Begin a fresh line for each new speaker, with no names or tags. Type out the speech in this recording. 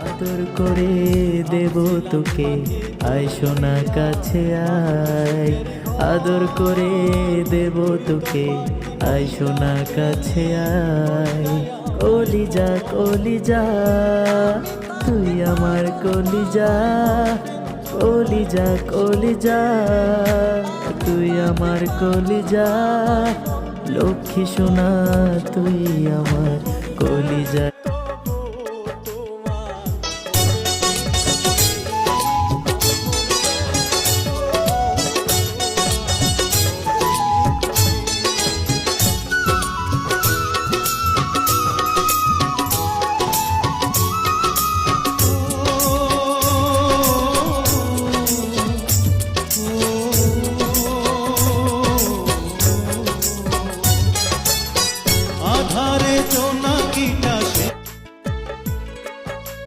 আদর করে দেব তোকে, আয় সোনা কাছে আয়। আদর করে দেব তোকে, আয় সোনা কাছে আয়। কলিজা কলিজা তুই আমার কলিজা, কলিজা কলিজা তুই আমার কলিজা। লক্ষ্মী সোনা তুই আমার কলিজা।